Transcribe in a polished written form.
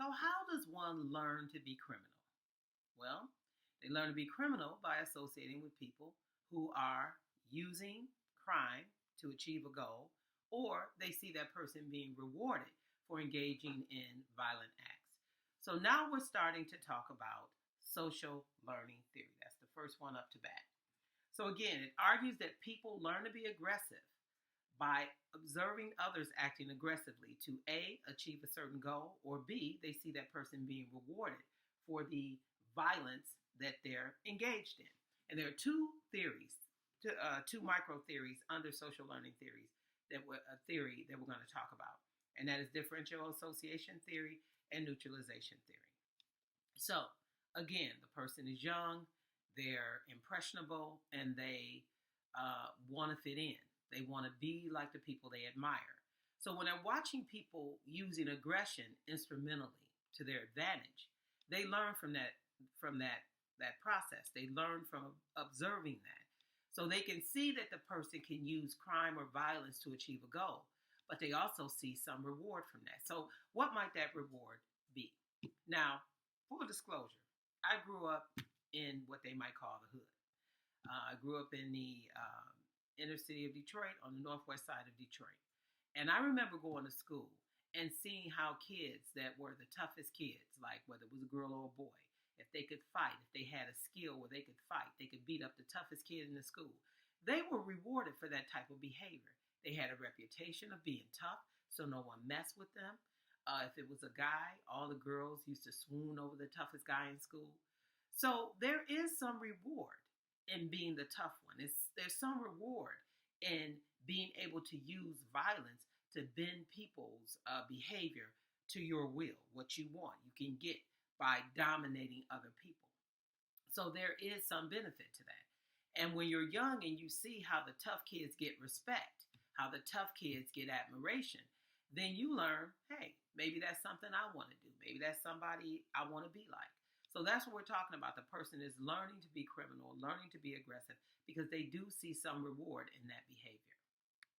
So, how does one learn to be criminal? Well, they learn to be criminal by associating with people who are using crime to achieve a goal, or they see that person being rewarded for engaging in violent acts. So, now we're starting to talk about social learning theory. That's the first one up to bat. So, again, it argues that people learn to be aggressive by observing others acting aggressively to A, achieve a certain goal, or B, they see that person being rewarded for the violence that they're engaged in. And there are two theories, two micro theories under social learning theories a theory that we're going to talk about, and that is differential association theory and neutralization theory. So, again, the person is young, they're impressionable, and they want to fit in. They want to be like the people they admire. So when they're watching people using aggression instrumentally to their advantage, they learn from that process. They learn from observing that. So they can see that the person can use crime or violence to achieve a goal, but they also see some reward from that. So what might that reward be? Now, full disclosure, I grew up in what they might call the hood. I grew up in the inner city of Detroit on the northwest side of Detroit. And I remember going to school and seeing how kids that were the toughest kids, like whether it was a girl or a boy, if they could fight, if they had a skill where they could fight, they could beat up the toughest kid in the school. They were rewarded for that type of behavior. They had a reputation of being tough, so no one messed with them. If it was a guy, all the girls used to swoon over the toughest guy in school. So there is some reward in being the tough one. There's some reward in being able to use violence to bend people's behavior to your will, what you want. You can get by dominating other people. So there is some benefit to that. And when you're young and you see how the tough kids get respect, how the tough kids get admiration, then you learn, hey, maybe that's something I want to do. Maybe that's somebody I want to be like. So that's what we're talking about. The person is learning to be criminal, learning to be aggressive, because they do see some reward in that behavior.